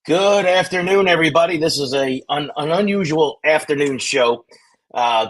Good afternoon, everybody. This is an unusual afternoon show. Uh,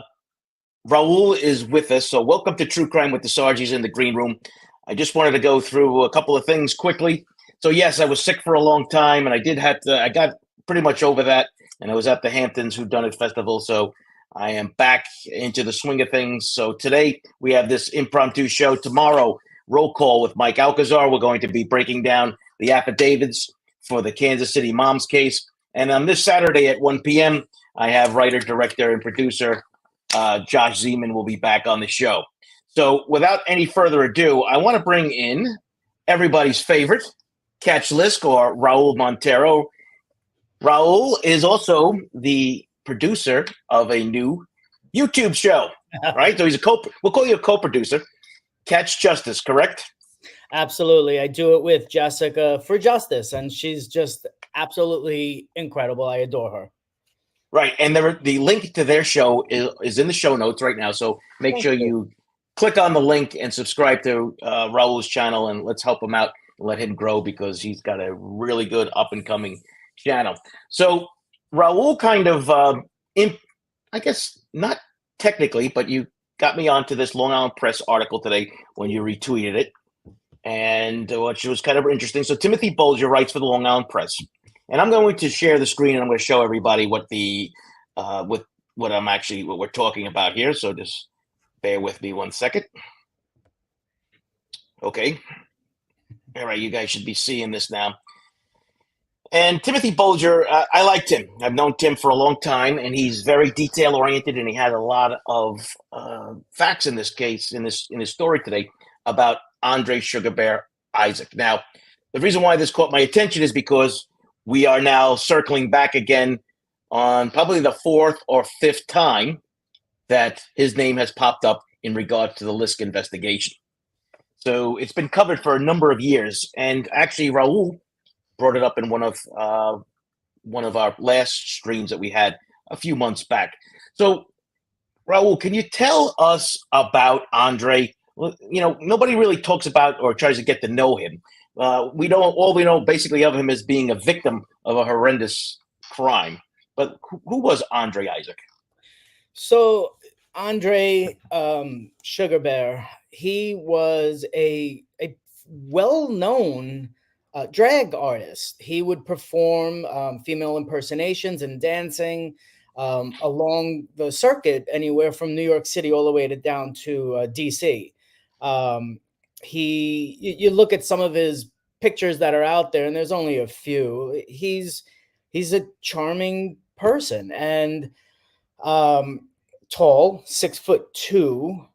Raul is with us, so welcome to True Crime with the Sarge. He's in the green room. I just wanted to go through a couple of things quickly. So yes, I was sick for a long time, and I got pretty much over that, and I was at the Hamptons Whodunit Festival, so I am back into the swing of things. So today we have this impromptu show. Tomorrow, roll call with Mike Alcazar. We're going to be breaking down the affidavits for the Kansas City Moms case. And on this Saturday at 1 p.m., I have writer, director, and producer Josh Zeman will be back on the show. So without any further ado, I want to bring in everybody's favorite, Catch LISK, or Raul Montero. Raul is also the producer of a new YouTube show, right? So we'll call you a co-producer. Catch Justice, correct? Absolutely. I do it with Jessica for Justice, and she's just absolutely incredible. I adore her. Right. And the link to their show is in the show notes right now. So make sure you click on the link and subscribe to Raul's channel, and let's help him out and let him grow because he's got a really good up-and-coming channel. So Raul kind of, I guess not technically, but you got me onto this Long Island Press article today when you retweeted it, and which was kind of interesting. So Timothy Bolger writes for the Long Island Press, and I'm going to share the screen and I'm going to show everybody what what we're talking about here. So just bear with me 1 second. Okay. All right, you guys should be seeing this now. And Timothy Bolger, I liked him. I've known Tim for a long time, and he's very detail oriented, and he had a lot of facts in this case, in his story today about Andre Sugar Bear Isaac. Now, the reason why this caught my attention is because we are now circling back again on probably the fourth or fifth time that his name has popped up in regard to the LISK investigation. So it's been covered for a number of years, and actually Raul brought it up in one of our last streams that we had a few months back. So, Raul, can you tell us about Andre? Well, nobody really talks about or tries to get to know him. All we know basically of him is being a victim of a horrendous crime. But who was Andre Isaac? So Andre Sugar Bear, he was a well-known drag artist. He would perform female impersonations and dancing along the circuit, anywhere from New York City all the way down to DC. You look at some of his pictures that are out there, and there's only a few. He's a charming person, and tall, 6'2",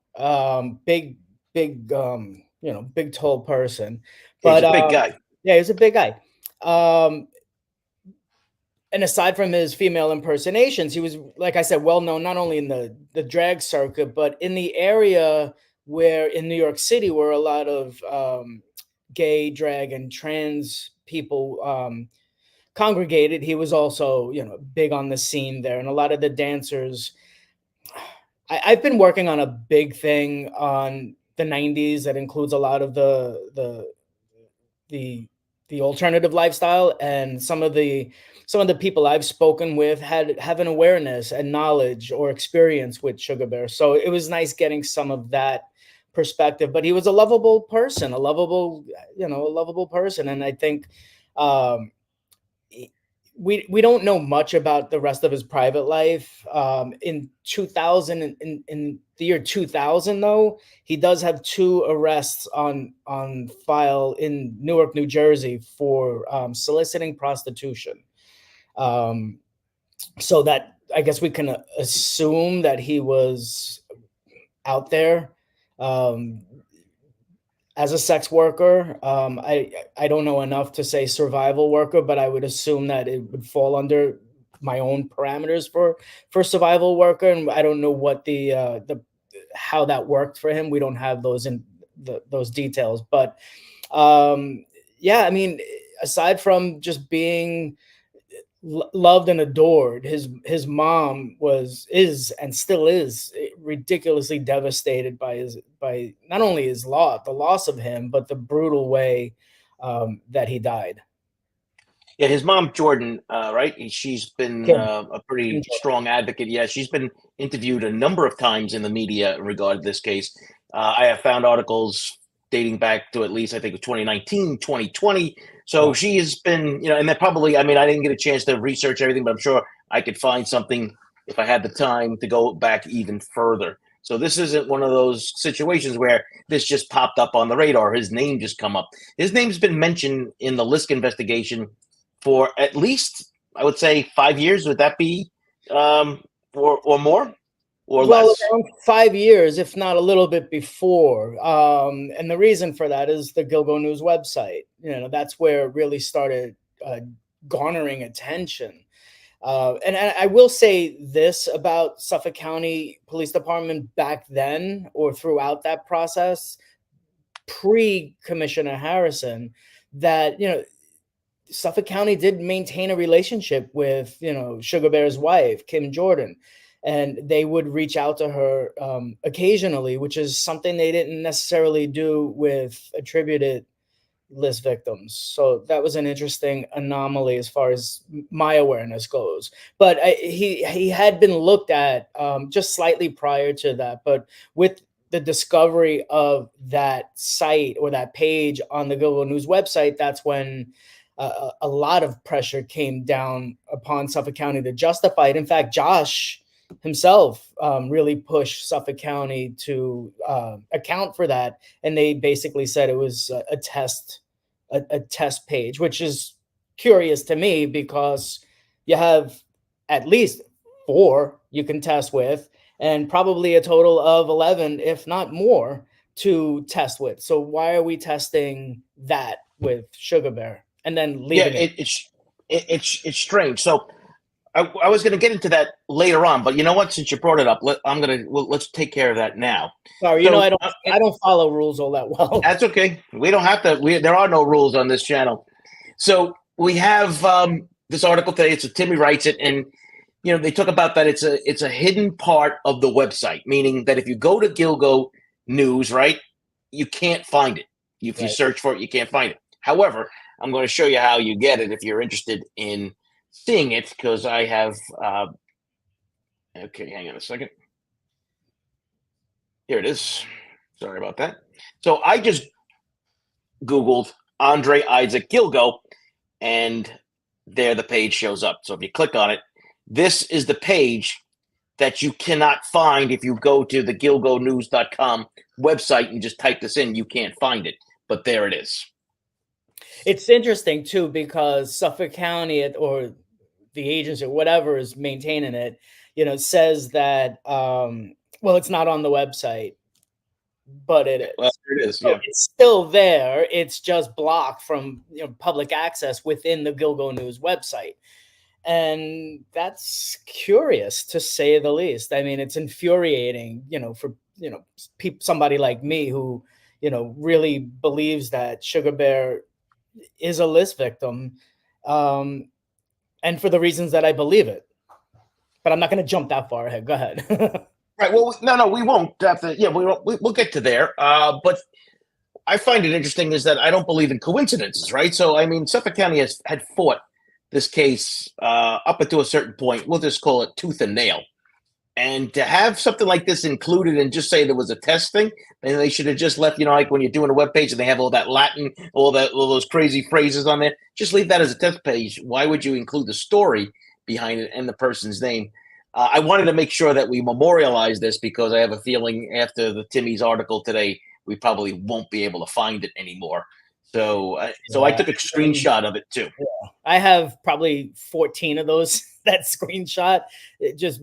big, big tall person. But he's a big guy. Yeah, he's a big guy. And aside from his female impersonations, he was, like I said, well known not only in the drag circuit, but in the area where in New York City, where a lot of gay, drag, and trans people congregated. He was also, big on the scene there, and a lot of the dancers. I've been working on a big thing on the 90s that includes a lot of the alternative lifestyle, and some of the people I've spoken with have an awareness and knowledge or experience with Sugar Bear. So it was nice getting some of that perspective. But he was a lovable person, a lovable person, and I think we don't know much about the rest of his private life. In 2000, in the year 2000, though, he does have 2 arrests on file in Newark, New Jersey for soliciting prostitution. So that, I guess we can assume that he was out there as a sex worker. I don't know enough to say survival worker, but I would assume that it would fall under my own parameters for survival worker. And I don't know what how that worked for him. We don't have those those details, but yeah, I mean, aside from just being loved and adored, his mom is and still is ridiculously devastated by not only the loss of him, but the brutal way that he died. Yeah, his mom, Jordan, right? She's been Kim, a Kim pretty Jordan. strong advocate. Yeah, she's been interviewed a number of times in the media in regard to this case. I have found articles dating back to at least, I think, 2019, 2020. So Wow. she has been, and that probably, I mean, I didn't get a chance to research everything, but I'm sure I could find something if I had the time to go back even further. So this isn't one of those situations where this just popped up on the radar. His name just come up. His name's been mentioned in the Lisk investigation for at least, I would say, 5 years. Would that be, or more, or Well, less? around 5 years, if not a little bit before. And the reason for that is the Gilgo News website. That's where it really started garnering attention. And I will say this about Suffolk County Police Department back then, or throughout that process, pre-Commissioner Harrison, that Suffolk County did maintain a relationship with Sugar Bear's wife, Kim Jordan, and they would reach out to her occasionally, which is something they didn't necessarily do with attributed list victims. So that was an interesting anomaly as far as my awareness goes. But he had been looked at just slightly prior to that. But with the discovery of that site or that page on the Google News website, that's when a lot of pressure came down upon Suffolk County to justify it. In fact, Josh himself really pushed Suffolk County to account for that, and they basically said it was a test page, which is curious to me because you have at least 4 you can test with, and probably a total of 11, if not more, to test with. So why are we testing that with Sugar Bear and then Yeah, leaving it? it's strange. So I was going to get into that later on, but you know what? Since you brought it up, let's take care of that now. Sorry, So I don't follow rules all that well. that's okay. We don't have to. There are no rules on this channel. So we have this article today. It's Timmy writes it, and they talk about that it's a hidden part of the website, meaning that if you go to Gilgo News, right, you can't find it. If you Right. search for it, you can't find it. However, I'm going to show you how you get it if you're interested in seeing it, because I have. Okay, hang on a second. Here it is. Sorry about that. So I just Googled Andre Isaac Gilgo, and there the page shows up. So if you click on it, this is the page that you cannot find if you go to the gilgonews.com website and just type this in. You can't find it, but there it is. It's interesting too because Suffolk County or the agency or whatever is maintaining it, says that well, it's not on the website, but it Well, is. there it is. So Yeah. it's still there. It's just blocked from public access within the Gilgo News website. And that's curious to say the least. I mean, it's infuriating, for somebody like me who really believes that Sugar Bear is a list victim, um, and for the reasons that I believe it. But I'm not going to jump that far ahead. Go ahead. Right. Well, no, we won't have to. Yeah, we'll get to there. But I find it interesting is that I don't believe in coincidences, right? So, I mean, Suffolk County had fought this case up until a certain point. We'll just call it tooth and nail. And to have something like this included and just say there was a test thing, then they should have just left, like when you're doing a web page and they have all that Latin, all those crazy phrases on there, just leave that as a test page. Why would you include the story behind it and the person's name? I wanted to make sure that we memorialize this because I have a feeling after the Timmy's article today, we probably won't be able to find it anymore. So I Yeah. took a screenshot of it too. Yeah. I have probably 14 of those, that screenshot, just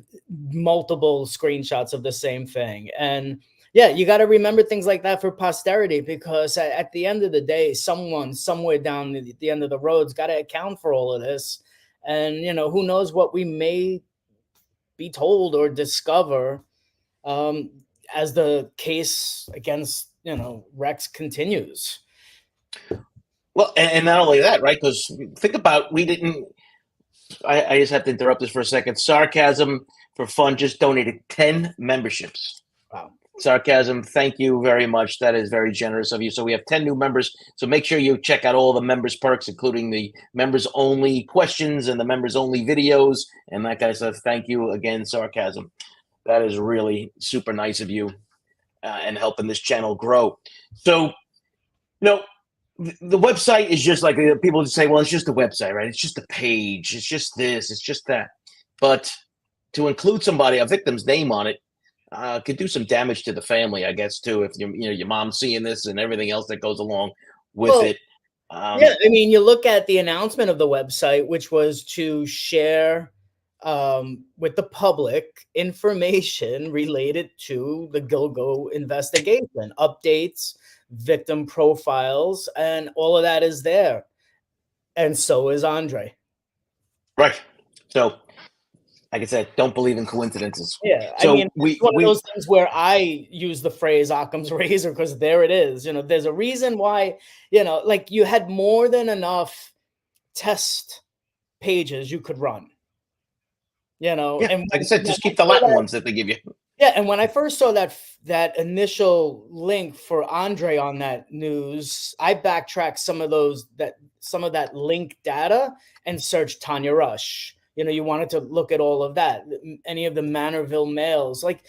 multiple screenshots of the same thing. And yeah, you got to remember things like that for posterity, because at the end of the day, someone somewhere down the end of the road's got to account for all of this. And, who knows what we may be told or discover as the case against, Rex continues. Well, and not only that, right? Because think about, we didn't. I just have to interrupt this for a second. Sarcasm for Fun just donated 10 memberships. Wow. Sarcasm, thank you very much. That is very generous of you. So we have 10 new members. So make sure you check out all the members perks, including the members only questions and the members only videos. And like I said, thank you again, Sarcasm. That is really super nice of you and helping this channel grow. So, the website is just like people just say, well, it's just a website, right? It's just a page. It's just this. It's just that. But to include a victim's name on it, could do some damage to the family, I guess, too. If your mom's seeing this and everything else that goes along with it. Yeah, I mean, you look at the announcement of the website, which was to share with the public information related to the Gilgo investigation, updates, victim profiles, and all of that is there. And so is Andre. Right. So, like I said, don't believe in coincidences. Yeah, so I mean, it's one of those things where I use the phrase Occam's razor because there it is. There's a reason why, like you had more than enough test pages you could run. And like I said, just keep the Latin ones that they give you. Yeah, and when I first saw that initial link for Andre on that news, I backtracked some of that link data and searched Tanya Rush. You wanted to look at all of that, any of the Manorville males. Like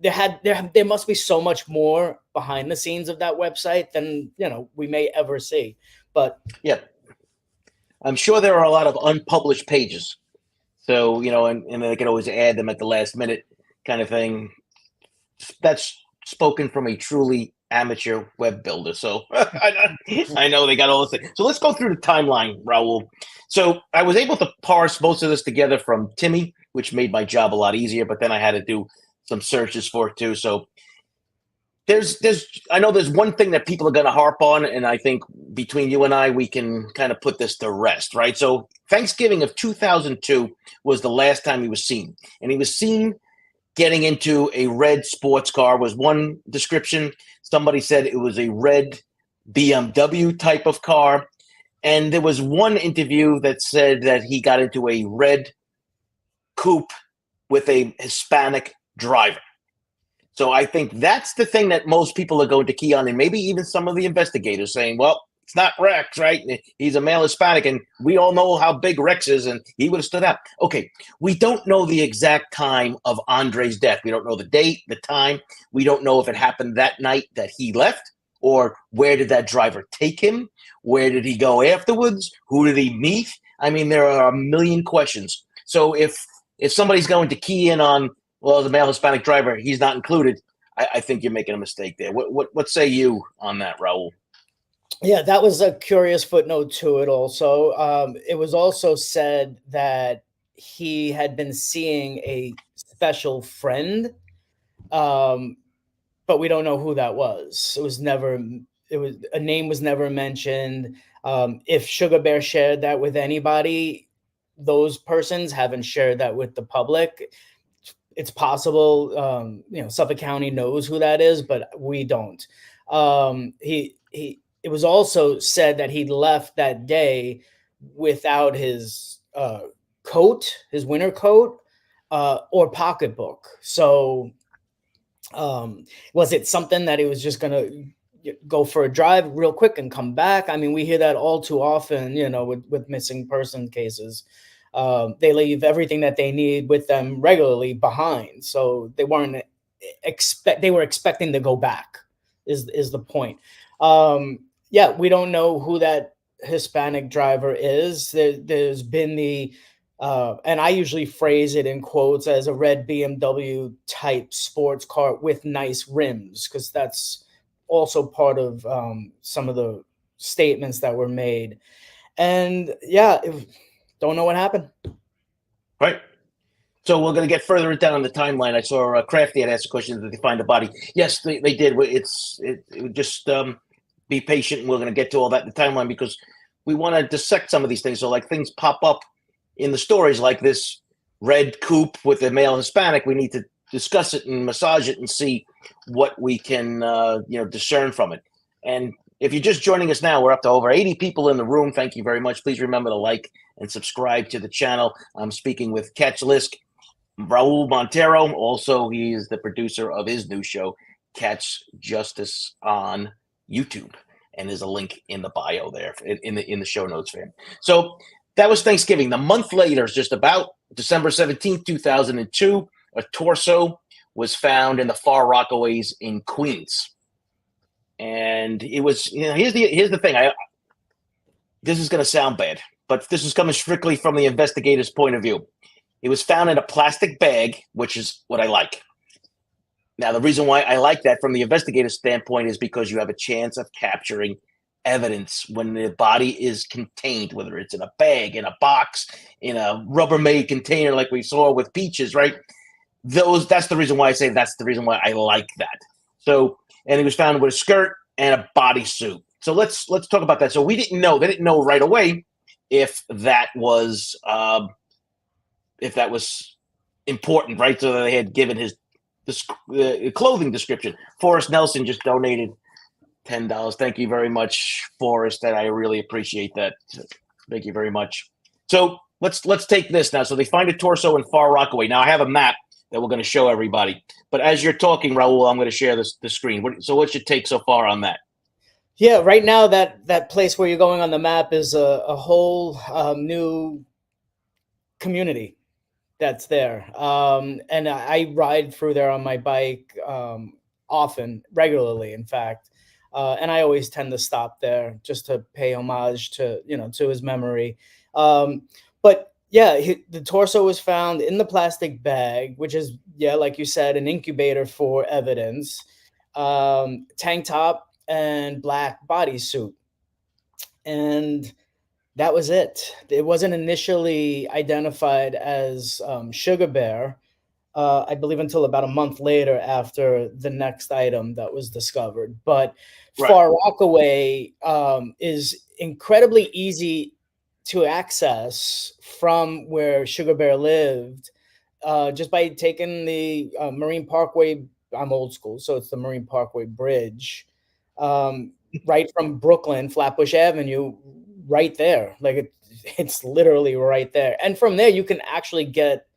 there must be so much more behind the scenes of that website than we may ever see. But yeah, I'm sure there are a lot of unpublished pages. So and they can always add them at the last minute, kind of thing. That's spoken from a truly amateur web builder. So I know they got all this thing. So let's go through the timeline, Raul. So I was able to parse most of this together from Timmy, which made my job a lot easier, but then I had to do some searches for it too. So I know there's one thing that people are going to harp on, and I think between you and I, we can kind of put this to rest, right? So Thanksgiving of 2002 was the last time he was seen, and he was seen getting into a red sports car was one description. Somebody said it was a red BMW type of car. And there was one interview that said that he got into a red coupe with a Hispanic driver. So I think that's the thing that most people are going to key on, and maybe even some of the investigators saying, well, it's not Rex, right? He's a male Hispanic, and we all know how big Rex is, and he would have stood out. Okay, we don't know the exact time of Andre's death. We don't know the date, the time. We don't know if it happened that night that he left, or where did that driver take him? Where did he go afterwards? Who did he meet? I mean, there are a million questions. So if somebody's going to key in on, well, the male Hispanic driver, he's not included, I think you're making a mistake there. What say you on that, Raul? Yeah, that was a curious footnote to it also. It was also said that he had been seeing a special friend, but we don't know who that was. A name was never mentioned. If Sugar Bear shared that with anybody, those persons haven't shared that with the public. It's possible, Suffolk County knows who that is, but we don't. It was also said that he left that day without his coat, his winter coat, or pocketbook. So was it something that he was just going to go for a drive real quick and come back? I mean, we hear that all too often, with missing person cases. They leave everything that they need with them regularly behind. So they were expecting to go back is the point. Yeah, we don't know who that Hispanic driver is. There's been and I usually phrase it in quotes as a red BMW type sports car with nice rims, because that's also part of some of the statements that were made. And yeah, don't know what happened. Right. So we're going to get further down the timeline. I saw Crafty had asked a question, did they find a body? Yes, they did. Just be patient, and we're going to get to all that in the timeline, because we want to dissect some of these things. So like things pop up in the stories like this red coupe with a male Hispanic, we need to discuss it and massage it and see what we can discern from it. And if you're just joining us now, we're up to over 80 people in the room. Thank you very much. Please remember to like and subscribe to the channel. I'm speaking with Catch LISK. Raul Montero, also he is the producer of his new show, Catch Justice on YouTube, and there's a link in the bio there in the show notes for him. So that was Thanksgiving. The month later, just about December 17th, 2002, a torso was found in the Far Rockaways in Queens. And it was, here's the thing. This is going to sound bad, but this is coming strictly from the investigator's point of view. It was found in a plastic bag, which is what I like. Now, the reason why I like that from the investigator's standpoint is because you have a chance of capturing evidence when the body is contained, whether it's in a bag, in a box, in a Rubbermaid container like we saw with Peaches, right? That's the reason why I say that's the reason why I like that. So, and he was found with a skirt and a bodysuit. So let's talk about that. So they didn't know right away if that was important, right? So they had given this clothing description. Forrest Nelson just donated $10. Thank you very much, Forrest. And I really appreciate that. Thank you very much. So let's take this now. So they find a torso in Far Rockaway. Now I have a map that we're going to show everybody. But as you're talking, Raul, I'm going to share the screen. So what's your take so far on that? Yeah, right now that place where you're going on the map is a whole new community that's there. And I ride through there on my bike often, regularly, in fact. And I always tend to stop there just to pay homage to his memory. But yeah, the torso was found in the plastic bag, which is, yeah, like you said, an incubator for evidence. Tank top and black bodysuit, and that was it. It wasn't initially identified as Sugar Bear, I believe, until about a month later after the next item that was discovered. But Right. Far Rockaway is incredibly easy to access from where Sugar Bear lived, just by taking the Marine Parkway. I'm old school, so it's the Marine Parkway Bridge, right from Brooklyn, Flatbush Avenue, right there. Like it's literally right there. And from there, you can actually get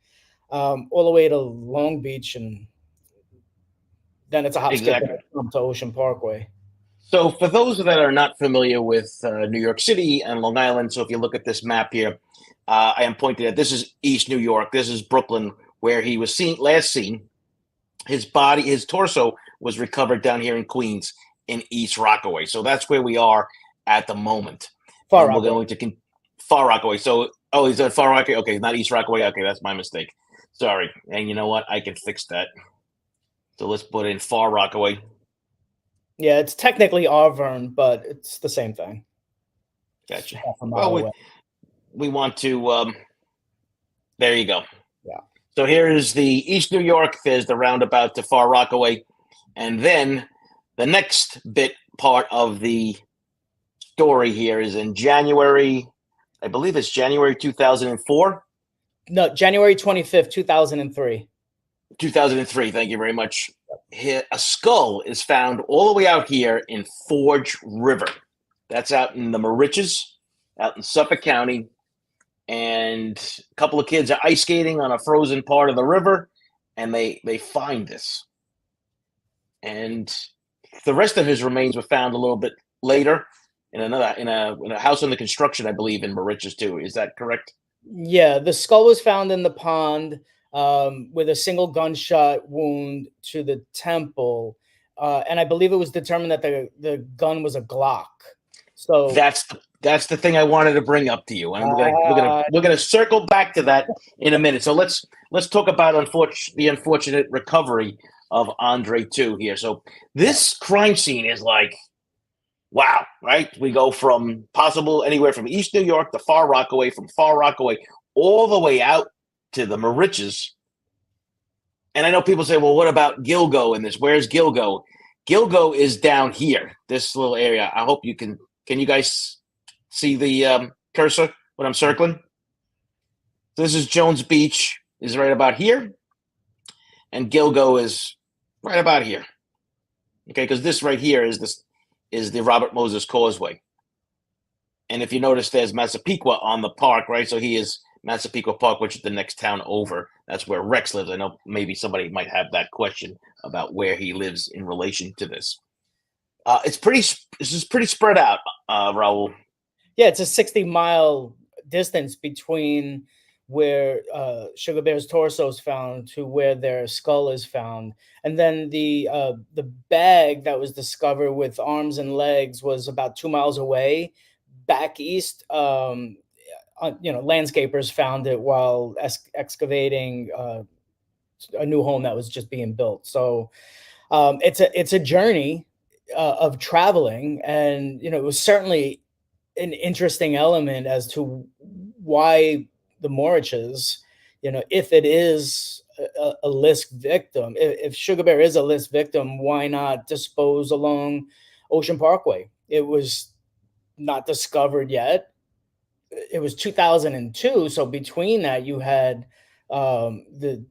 all the way to Long Beach, and then it's a hop, skip, Exactly. and to Ocean Parkway. So for those that are not familiar with New York City and Long Island, so if you look at this map here, I am pointing at, this is East New York. This is Brooklyn, where he was last seen. His torso was recovered down here in Queens in East Rockaway. So that's where we are at the moment. Far and Rockaway. We're going to Far Rockaway. So, he's at Far Rockaway. Okay, not East Rockaway. Okay, that's my mistake. Sorry. And you know what? I can fix that. So let's put in Far Rockaway. Yeah, it's technically Auvergne, but it's the same thing. Gotcha. Well, we want to. There you go. Yeah. So here is the East New York. There's the roundabout to Far Rockaway, and then the next part of the story here is in January. I believe it's January 2004. No, January 25th, 2003. 2003. Thank you very much. Here, a skull is found all the way out here in Forge River. That's out in the Moriches, out in Suffolk County. And a couple of kids are ice skating on a frozen part of the river, and they find this. And the rest of his remains were found a little bit later in a house under construction, I believe, in Moriches too. Is that correct? Yeah, the skull was found in the pond with a single gunshot wound to the temple, and I believe it was determined that the gun was a Glock. So that's the thing I wanted to bring up to you, and we're gonna circle back to that in a minute. So let's talk about the unfortunate recovery of Andre too here. So this crime scene is like, wow, right? We go from possible anywhere from East New York to Far Rockaway, from Far Rockaway all the way out to the Moriches. And I know people say, well, what about Gilgo in this? Where's Gilgo? Gilgo is down here, this little area. I hope you can you guys see the cursor when I'm circling? So this is Jones Beach, is right about here. And Gilgo is right about here. Okay, because this right here is the Robert Moses Causeway. And if you notice, there's Massapequa on the park, right? So he is Massapequa Park, which is the next town over. That's where Rex lives. I know maybe somebody might have that question about where he lives in relation to this. This is pretty spread out, Raul. Yeah, it's a 60-mile distance between where Sugar Bear's torso is found to where their skull is found, and then the bag that was discovered with arms and legs was about 2 miles away, back east. Landscapers found it while excavating a new home that was just being built. So it's a journey of traveling, and it was certainly an interesting element as to why the Moriches, if it is a LISK victim, if Sugar Bear is a LISK victim, why not dispose along Ocean Parkway? It was not discovered yet. It was 2002, so between that you had the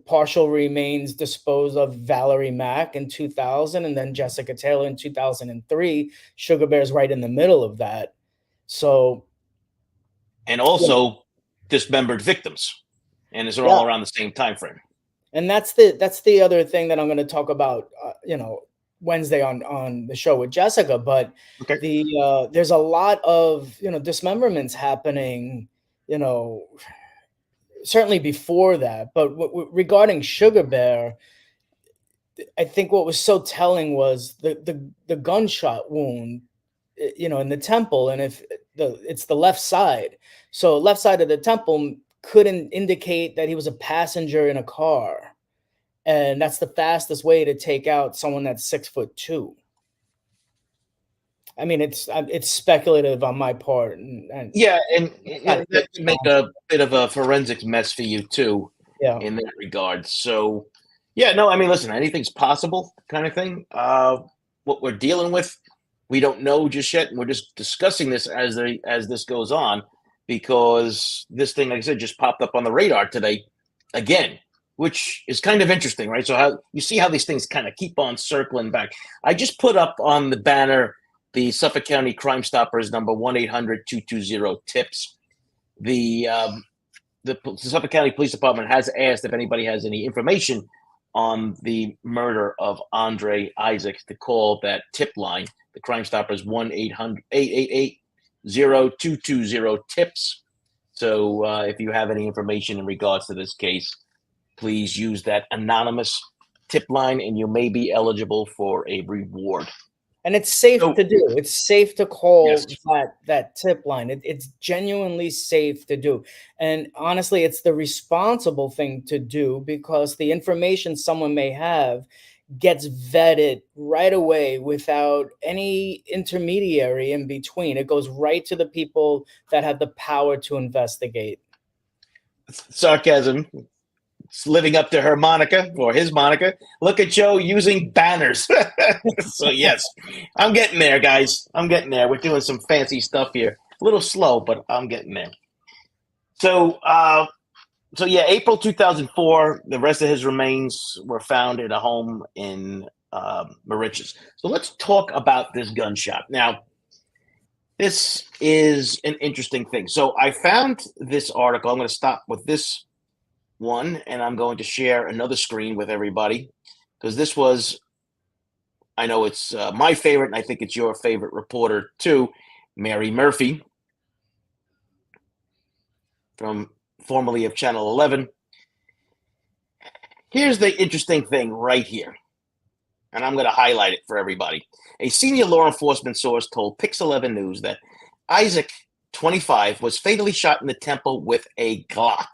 partial remains disposed of Valerie Mack in 2000, and then Jessica Taylor in 2003. Sugar Bear's right in the middle of that. So, and also dismembered victims, and these are all around the same time frame. And that's the other thing that I'm going to talk about, Wednesday on the show with Jessica. But there's a lot of dismemberments happening, certainly before that. But regarding Sugar Bear, I think what was so telling was the gunshot wound, in the temple, and if it's the left side, so left side of the temple couldn't indicate that he was a passenger in a car, and that's the fastest way to take out someone that's 6'2". I mean, it's speculative on my part, and that could make a bit of a forensics mess for you too. Yeah. In that regard. So, I mean, listen, anything's possible, kind of thing. What we're dealing with, we don't know just yet, and we're just discussing this as this goes on, because this thing, like I said, just popped up on the radar today again, which is kind of interesting, right? So how you see how these things kind of keep on circling back. I just put up on the banner the Suffolk County Crime Stoppers number 1-800-220-TIPS. The Suffolk County Police Department has asked if anybody has any information on the murder of Andre Isaac to call that tip line. The Crime Stoppers 1-800-888-0220-TIPS. So if you have any information in regards to this case, please use that anonymous tip line, and you may be eligible for a reward. And it's safe to do. It's safe to call that tip line. It's genuinely safe to do. And honestly, it's the responsible thing to do, because the information someone may have gets vetted right away without any intermediary in between. It goes right to the people that have the power to investigate. Sarcasm. It's living up to her moniker, or his moniker. Look at Joe using banners. So yes, I'm getting there, guys. I'm getting there. We're doing some fancy stuff here. A little slow, but I'm getting there. So, April 2004, the rest of his remains were found in a home in Moriches. So let's talk about this gunshot. Now, this is an interesting thing. So I found this article. I'm going to stop with this one, and I'm going to share another screen with everybody, because this was, I know it's my favorite, and I think it's your favorite reporter too, Mary Murphy, from formerly of Channel 11. Here's the interesting thing right here, and I'm going to highlight it for everybody. A senior law enforcement source told Pix 11 News that Isaac, 25, was fatally shot in the temple with a Glock,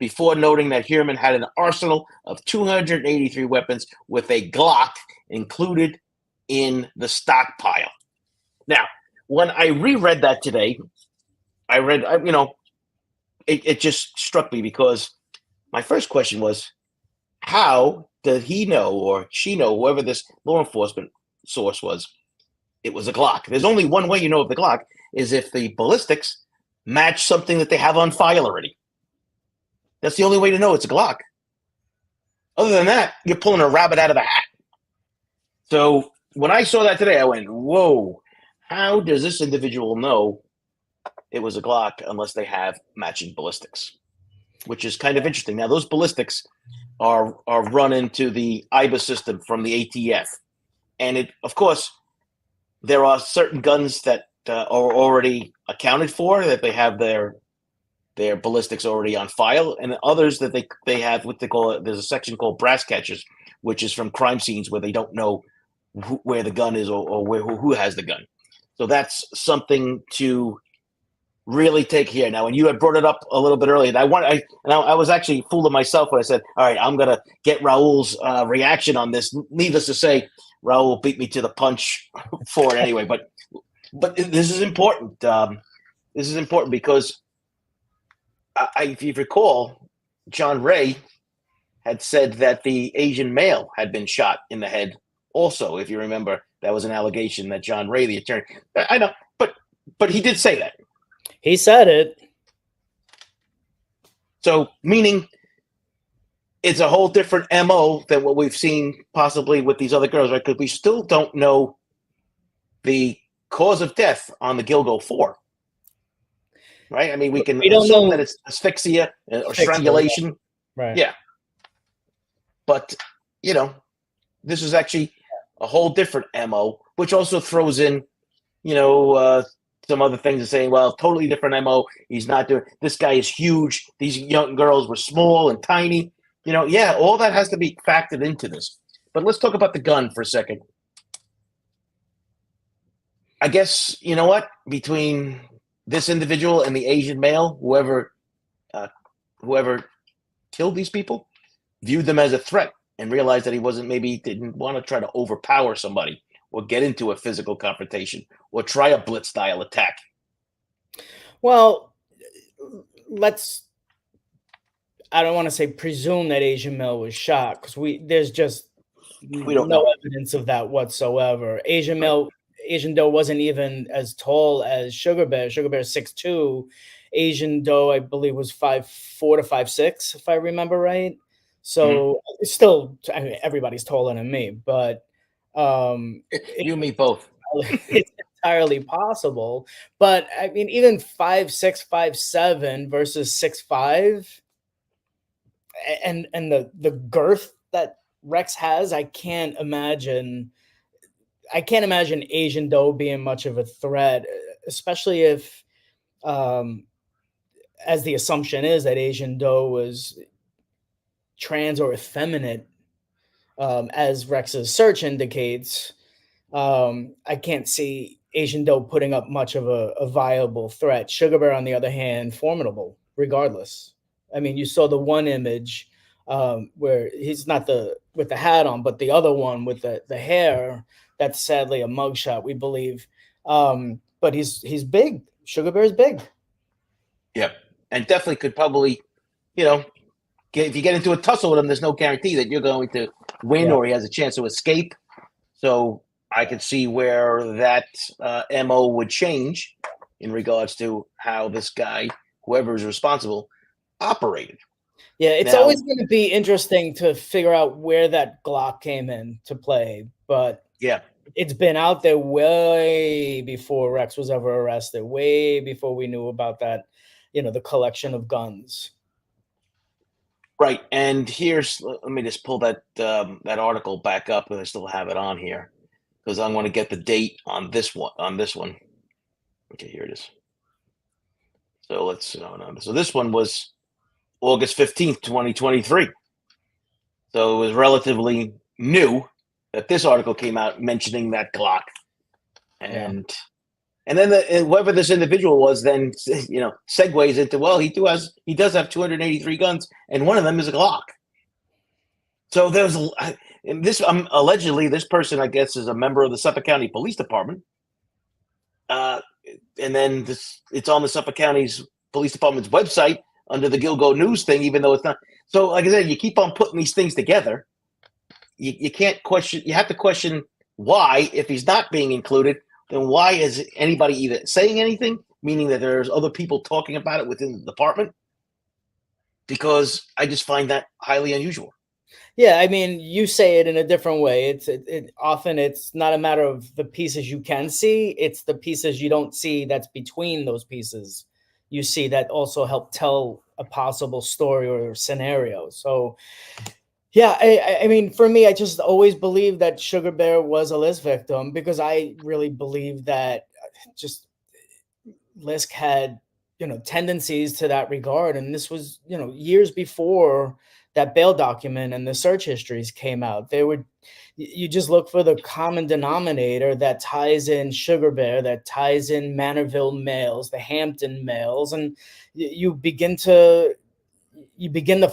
before noting that Heuremann had an arsenal of 283 weapons with a Glock included in the stockpile. Now, when I reread that today, it just struck me, because my first question was, how did he know, or she know, whoever this law enforcement source was, it was a Glock? There's only one way you know of the Glock, is if the ballistics match something that they have on file already. That's the only way to know it's a Glock. Other than that, you're pulling a rabbit out of a hat. So when I saw that today, I went, whoa, how does this individual know it was a Glock unless they have matching ballistics, which is kind of interesting. Now, those ballistics are run into the IBA system from the ATF. And of course, there are certain guns that are already accounted for, that they have their ballistics already on file, and others that they have what they call, there's a section called brass catchers, which is from crime scenes where they don't know where the gun is or who has the gun. So that's something to really take here. Now, when you had brought it up a little bit earlier, and I was actually fooling myself when I said, all right, I'm going to get Raul's reaction on this. Needless to say, Raul beat me to the punch for it anyway. But this is important. This is important because if you recall, John Ray had said that the Asian male had been shot in the head. Also, if you remember, that was an allegation that John Ray, the attorney, I know, but he did say that. He said it. So, meaning it's a whole different MO than what we've seen possibly with these other girls, right? Because we still don't know the cause of death on the Gilgo 4. Right? I mean, we don't assume that it's asphyxia or strangulation. Right. Yeah. But, this is actually a whole different MO, which also throws in, some other things and saying, well, totally different MO. He's not doing, this guy is huge. These young girls were small and tiny. All that has to be factored into this. But let's talk about the gun for a second. I guess, you know what? Between this individual and the Asian male, whoever killed these people, viewed them as a threat and realized that he didn't want to try to overpower somebody or get into a physical confrontation or try a blitz style attack. Well, I don't want to say presume that Asian male was shot, because there's just no evidence of that whatsoever. Asian Doe wasn't even as tall as Sugar Bear. Sugar Bear 6'2". Asian Doe, I believe, was 5'4" to 5'6", if I remember right. So it's still, everybody's taller than me, but you and me both. It's entirely possible. But I mean, even 5'6", 5'7" versus 6'5", and the girth that Rex has, I can't imagine Asian Doe being much of a threat, especially if, as the assumption is, that Asian Doe was trans or effeminate, as Rex's search indicates. I can't see Asian Doe putting up much of a viable threat. Sugar Bear, on the other hand, formidable, regardless. I mean, you saw the one image where he's not with the hat on, but the other one with the hair. That's sadly a mugshot, we believe. But he's big. Sugar Bear's big. Yep. And definitely could probably, if you get into a tussle with him, there's no guarantee that you're going to win or he has a chance to escape. So I could see where that MO would change in regards to how this guy, whoever is responsible, operated. Yeah, it's always going to be interesting to figure out where that Glock came in to play. But it's been out there way before Rex was ever arrested, way before we knew about that, the collection of guns. Right. And let me just pull that article back up, and I still have it on here because I want to get the date on this one. Okay, here it is. So so this one was August 15th, 2023. So it was relatively new that this article came out mentioning that Glock. And then whoever this individual was then, segues into, well, he does have 283 guns, and one of them is a Glock. So there's allegedly this person, I guess, is a member of the Suffolk County Police Department. And then it's on the Suffolk County's Police Department's website under the Gilgo News thing, even though it's not. So, like I said, you keep on putting these things together. You can't question. You have to question why, if he's not being included, then why is anybody even saying anything? Meaning that there's other people talking about it within the department. Because I just find that highly unusual. Yeah, I mean, you say it in a different way. Often it's not a matter of the pieces you can see, it's the pieces you don't see that's between those pieces you see that also help tell a possible story or scenario. So, yeah, I mean, for me, I just always believed that Sugar Bear was a Lisk victim because I really believe that just Lisk had, tendencies to that regard. And this was, years before that bail document and the search histories came out. They would, you just look for the common denominator that ties in Sugar Bear, that ties in Manorville males, the Hampton males, and you begin to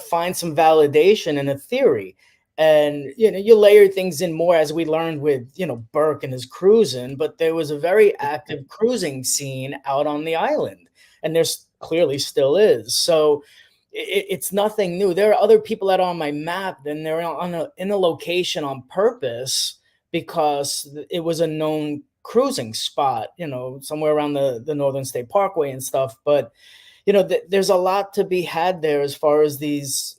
find some validation in a theory. And you layer things in more, as we learned with Burke and his cruising. But there was a very active cruising scene out on the island, and there's clearly still is. So it's nothing new. There are other people that are on my map, and they're in a location on purpose because it was a known cruising spot, somewhere around the Northern State Parkway and stuff. But there's a lot to be had there as far as these,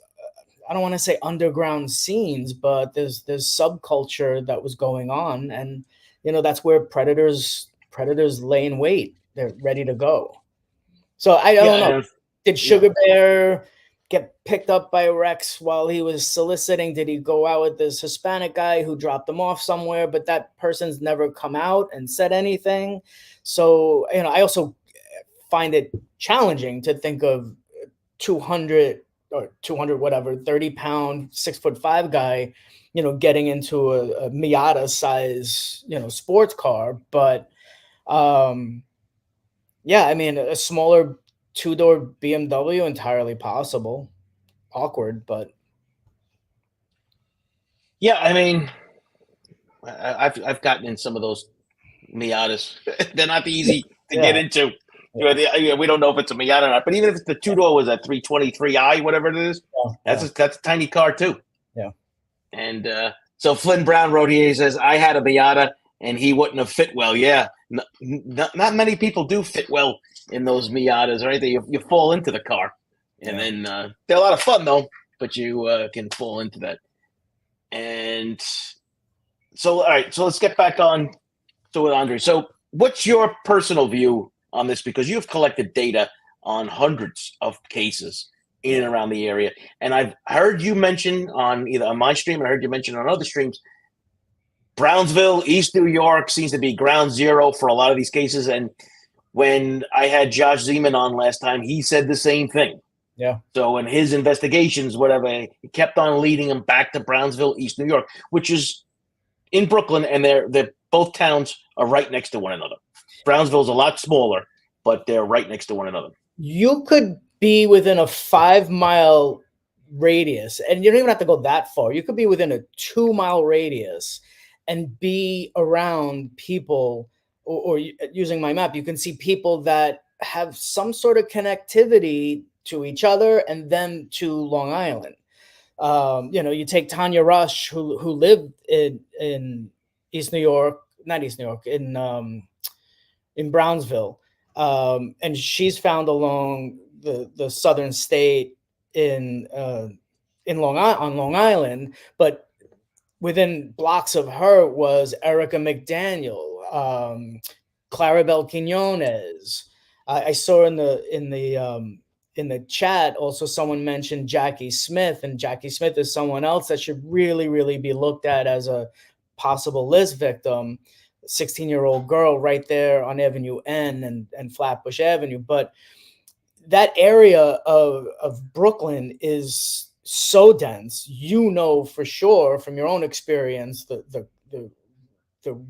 I don't want to say underground scenes, but there's subculture that was going on. And that's where predators lay in wait. They're ready to go. So I don't know, did Sugar Bear get picked up by Rex while he was soliciting? Did he go out with this Hispanic guy who dropped him off somewhere, but that person's never come out and said anything? So I also find it challenging to think of 200 or 200 whatever 30-pound 6'5" guy getting into a Miata size sports car. But yeah, I mean, a smaller two-door BMW, entirely possible. Awkward, but Yeah, I mean, I've gotten in some of those Miatas. They're not easy to get into. We don't know if it's a Miata or not, but even if the two-door was a 323i, whatever it is, that's a tiny car too. Yeah. And so Flynn Brown wrote here, he says, I had a Miata and he wouldn't have fit well. Yeah, not many people do fit well in those Miatas, right? You fall into the car. And then they're a lot of fun, though, but you can fall into that. And so, all right, so let's get back on to with Andre. So what's your personal view on this? Because you've collected data on hundreds of cases in and around the area. And I've heard you mention either on my stream, or I heard you mention on other streams, Brownsville, East New York seems to be ground zero for a lot of these cases. And when I had Josh Zeman on last time, he said the same thing. Yeah. So in his investigations, whatever, he kept on leading him back to Brownsville, East New York, which is in Brooklyn, and they're both towns are right next to one another. Brownsville's a lot smaller, but they're right next to one another. You could be within a 5-mile radius, and you don't even have to go that far. You could be within a 2-mile radius and be around people, or using my map, you can see people that have some sort of connectivity to each other and then to Long Island. You take Tanya Rush, who lived in East New York, not East New York, in Brownsville, and she's found along the southern state on Long Island, but within blocks of her was Erica McDaniel, Claribel Quinones. I saw in the chat also someone mentioned Jackie Smith, and Jackie Smith is someone else that should really, really be looked at as a possible Lisk victim. 16-year-old girl right there on Avenue N and Flatbush Avenue. But that area of Brooklyn is so dense, for sure from your own experience, the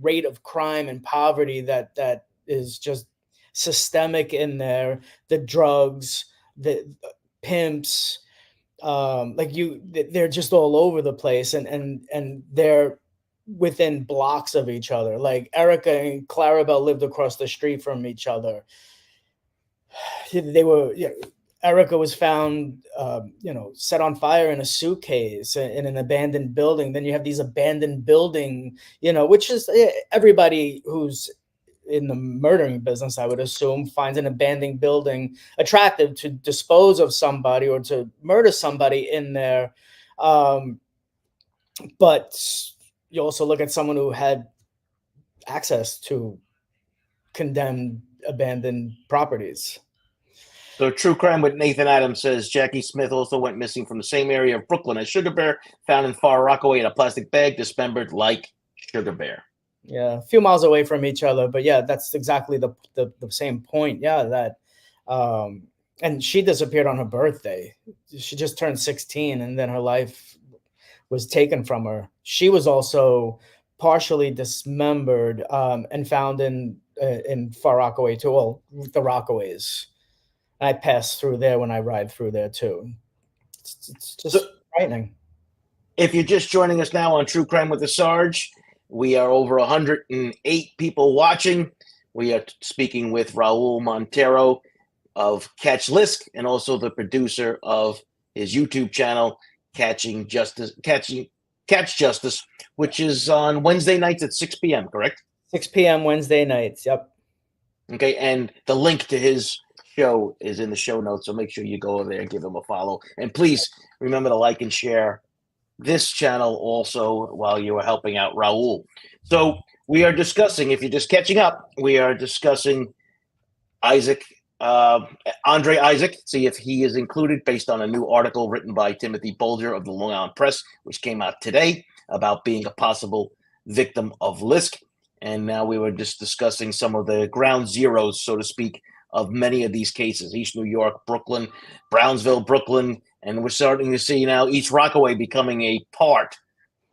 rate of crime and poverty that is just systemic in there, the drugs, the pimps, they're just all over the place, and they're within blocks of each other. Like Erica and Claribel lived across the street from each other. Erica was found, set on fire in a suitcase in an abandoned building. Then you have these abandoned building, which is everybody who's in the murdering business, I would assume, finds an abandoned building attractive to dispose of somebody or to murder somebody in there. But you also look at someone who had access to condemned abandoned properties. So True Crime with Nathan Adams says Jackie Smith also went missing from the same area of Brooklyn as Sugar Bear, found in Far Rockaway in a plastic bag, dismembered like Sugar Bear. Yeah, a few miles away from each other, but yeah, that's exactly the same point. Yeah, that and she disappeared on her birthday. She just turned 16 and then her life was taken from her. She was also partially dismembered and found in Far Rockaway too. Well, the Rockaways. I pass through there when I ride through there too. It's just frightening. If you're just joining us now on True Crime with the Sarge, we are over 108 people watching. We are speaking with Raul Montero of Catch LISK and also the producer of his YouTube channel, Catch Justice, which is on Wednesday nights at 6 p.m., correct? 6 p.m. Wednesday nights, yep. Okay, and the link to his show is in the show notes, so make sure you go over there and give him a follow. And please remember to like and share this channel also while you are helping out Raul. So we are discussing, if you're just catching up, we are discussing Andre Isaac, see if he is included based on a new article written by Timothy Bolger of the Long Island Press, which came out today about being a possible victim of LISK. And now we were just discussing some of the ground zeros, so to speak, of many of these cases: East New York, Brooklyn, Brownsville, Brooklyn, and we're starting to see now East Rockaway becoming a part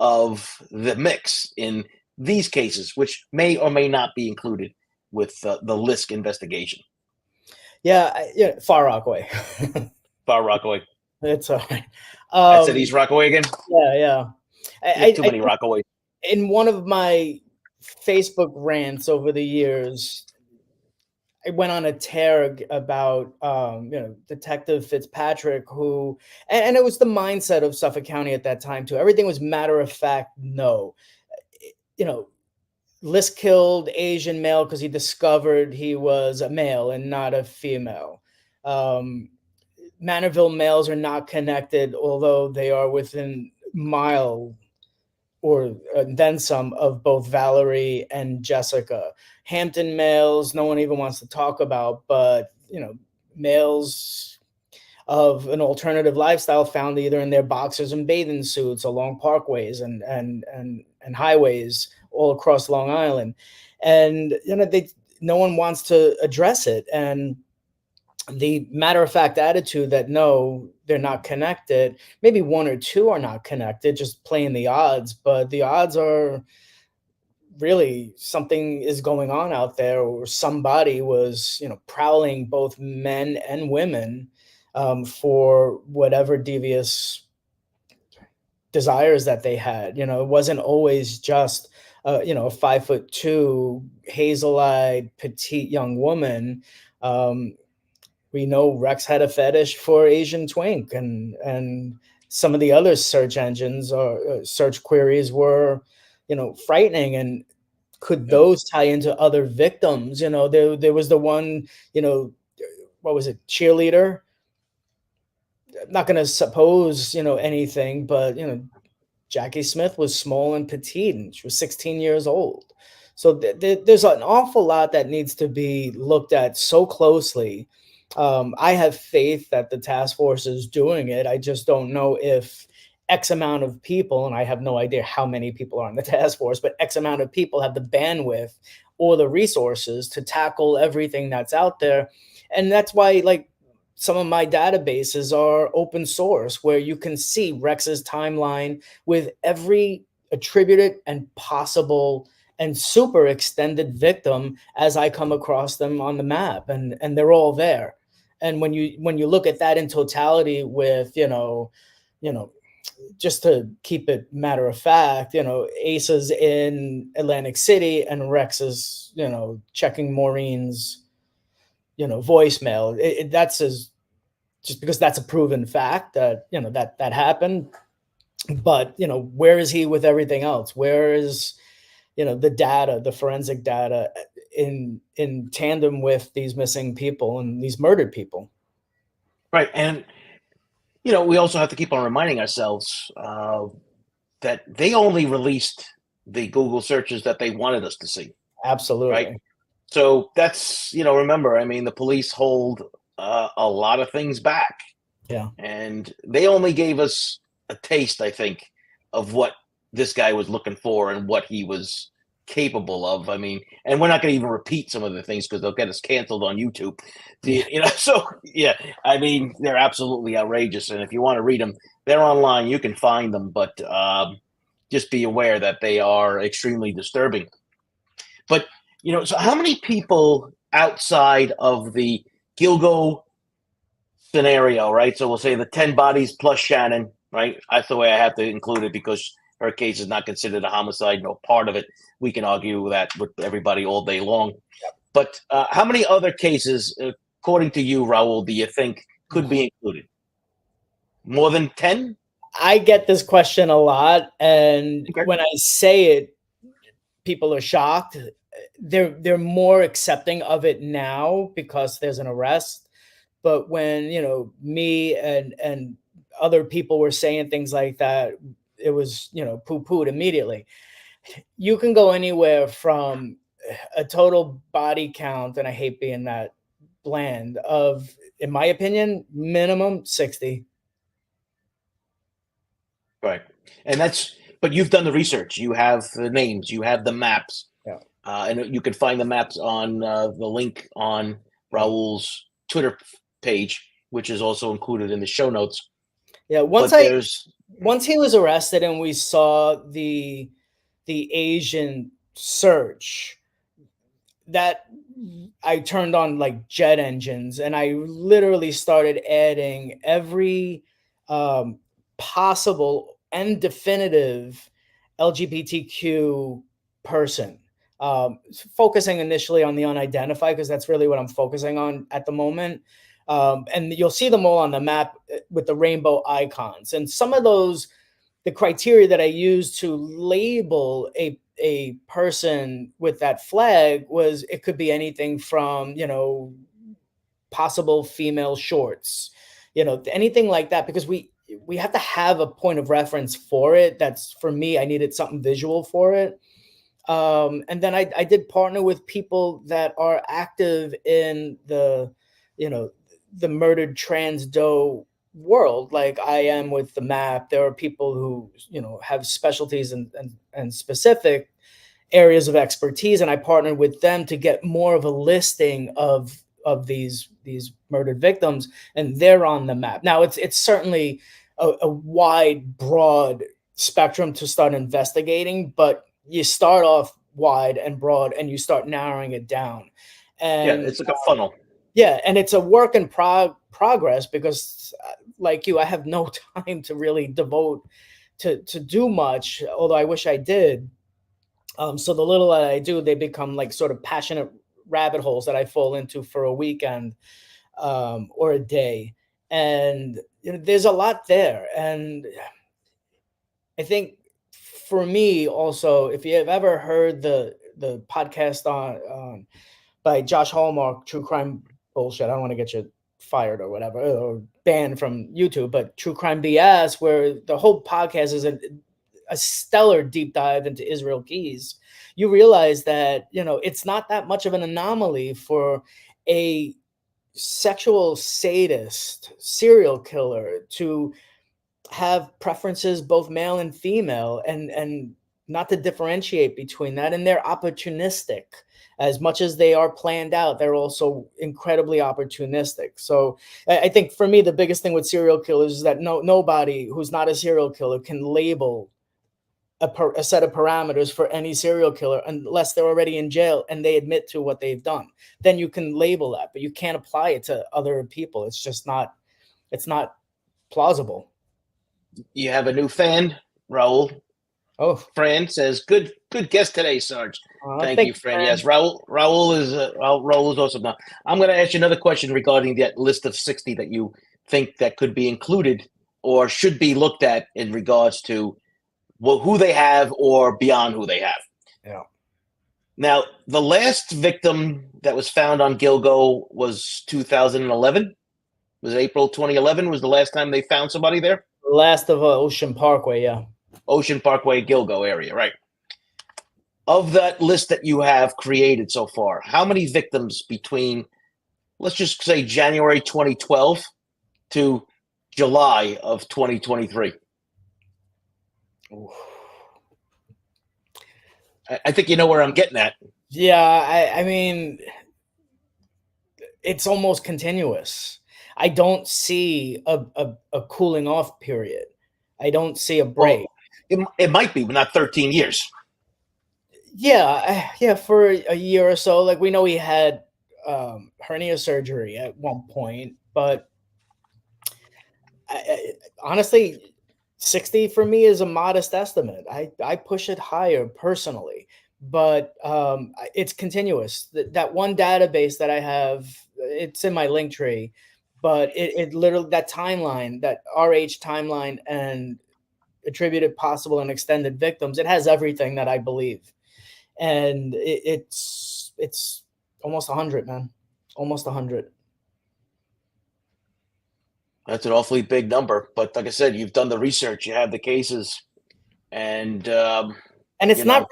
of the mix in these cases, which may or may not be included with the LISK investigation. Yeah, Far Rockaway. Far Rockaway. It's all right. I said East Rockaway again? Yeah. Too many Rockaways. In one of my Facebook rants over the years, I went on a tear about Detective Fitzpatrick, who and it was the mindset of Suffolk County at that time too. Everything was matter of fact. No, LISK killed Asian male because he discovered he was a male and not a female. Manorville males are not connected, although they are within mile or then some of both Valerie and Jessica. Hampton males, no one even wants to talk about, but males of an alternative lifestyle found either in their boxers and bathing suits along parkways and highways all across Long Island, and no one wants to address it. And the matter of fact attitude that no, they're not connected. Maybe one or two are not connected, just playing the odds, but the odds are really something is going on out there, or somebody was, prowling both men and women for whatever devious desires that they had. It wasn't always just a 5'2" hazel-eyed petite young woman. We know Rex had a fetish for Asian twink, and some of the other search engines or search queries were, frightening. And could those tie into other victims? There was the one, what was it, cheerleader? I'm not going to suppose, anything, but, Jackie Smith was small and petite, and she was 16 years old. So there's an awful lot that needs to be looked at so closely. I have faith that the task force is doing it. I just don't know if X amount of people, and I have no idea how many people are in the task force, but X amount of people have the bandwidth or the resources to tackle everything that's out there. And that's why, some of my databases are open source, where you can see Rex's timeline with every attributed and possible and super extended victim as I come across them on the map, and they're all there. And when you look at that in totality with, just to keep it matter of fact, Asa's in Atlantic City and Rex is, checking Maureen's, voicemail. That's just because that's a proven fact that, that happened. But, where is he with everything else? Where is, the data, the forensic data in tandem with these missing people and these murdered people? Right. And, we also have to keep on reminding ourselves that they only released the Google searches that they wanted us to see, Absolutely. right? So that's, remember, I mean, the police hold a lot of things back. Yeah. And they only gave us a taste, I think, of what this guy was looking for and what he was capable of. I mean, and we're not going to even repeat some of the things because they'll get us canceled on YouTube. So yeah, I mean, they're absolutely outrageous. And if you want to read them, they're online. You can find them, but just be aware that they are extremely disturbing. But so how many people outside of the Gilgo scenario, right? So we'll say the 10 bodies plus Shannon, right? That's the way I have to include it because her case is not considered a homicide, no part of it. We can argue that with everybody all day long. But how many other cases, according to you, Raul, do you think could be included? More than 10? I get this question a lot, and when I say it, people are shocked. They're more accepting of it now because there's an arrest. But when me and other people were saying things like that, it was poo-pooed immediately. You can go anywhere from a total body count, and I hate being that bland, of, in my opinion, minimum 60. Right. And but you've done the research. You have the names, you have the maps. Yeah. And you can find the maps on the link on Raul's Twitter page, which is also included in the show notes. Yeah. Once he was arrested and we saw the Asian search, that I turned on like jet engines and I literally started adding every possible and definitive LGBTQ person, focusing initially on the unidentified because that's really what I'm focusing on at the moment. And you'll see them all on the map with the rainbow icons. And some of those, the criteria that I used to label a person with that flag was, it could be anything from, possible female shorts, anything like that, because we have to have a point of reference for it. That's, for me, I needed something visual for it. And then I did partner with people that are active in the murdered trans doe world, like I am with the map. There are people who have specialties and specific areas of expertise, and I partnered with them to get more of a listing of these murdered victims, and they're on the map now. It's certainly a wide, broad spectrum to start investigating, but you start off wide and broad and you start narrowing it down. And yeah, it's like a funnel. Yeah, and it's a work in progress because, like you, I have no time to really devote to do much, although I wish I did. So the little that I do, they become like sort of passionate rabbit holes that I fall into for a weekend or a day. And there's a lot there. And I think for me also, if you have ever heard the podcast on by Josh Hallmark, True Crime Bullshit, I don't want to get you fired or whatever, or banned from YouTube, but True Crime BS, where the whole podcast is a stellar deep dive into Israel Keys, you realize that, it's not that much of an anomaly for a sexual sadist serial killer to have preferences, both male and female, and not to differentiate between that. And they're opportunistic. As much as they are planned out, they're also incredibly opportunistic. So I think for me, the biggest thing with serial killers is that nobody who's not a serial killer can label a set of parameters for any serial killer unless they're already in jail and they admit to what they've done. Then you can label that, but you can't apply it to other people. It's just not plausible. You have a new fan, Raul. Oh, Fran says, "Good guest today, Sarge." Thank you, Fran. Yes, Raul is awesome. Now, I'm going to ask you another question regarding that list of 60 that you think that could be included or should be looked at in regards to who they have or beyond who they have. Yeah. Now, the last victim that was found on Gilgo was 2011. Was April 2011 was the last time they found somebody there? Last of Ocean Parkway, yeah. Ocean Parkway, Gilgo area, right? Of that list that you have created so far, how many victims between, let's just say, January 2012 to July of 2023? I think you know where I'm getting at. Yeah, I mean, it's almost continuous. I don't see a cooling off period. I don't see a break. Well, it might be, but not 13 years. Yeah, for a year or so. Like we know he had hernia surgery at one point, but honestly, 60 for me is a modest estimate. I push it higher personally, but it's continuous. That one database that I have, it's in my link tree, but it literally, that timeline, that RH timeline and attributed possible and extended victims, it has everything that I believe. And it's almost 100, man. Almost 100. That's an awfully big number, but like I said, you've done the research, you have the cases, and And it's not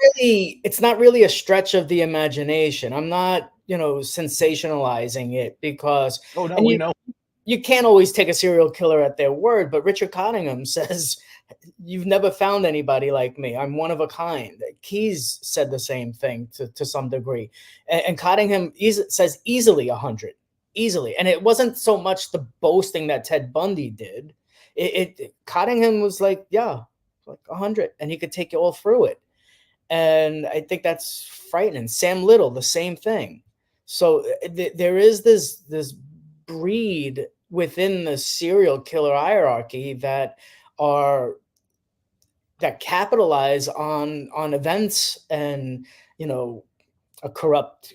really a stretch of the imagination. I'm not, sensationalizing it, because oh no, and we know. you can't always take a serial killer at their word, but Richard Cottingham says, "You've never found anybody like me. I'm one of a kind." Keyes said the same thing to some degree, and Cottingham says easily 100, easily. And it wasn't so much the boasting that Ted Bundy did. Cottingham was like, yeah, like 100, and he could take you all through it. And I think that's frightening. Sam Little, the same thing. So there is this breed within the serial killer hierarchy that capitalize on events and a corrupt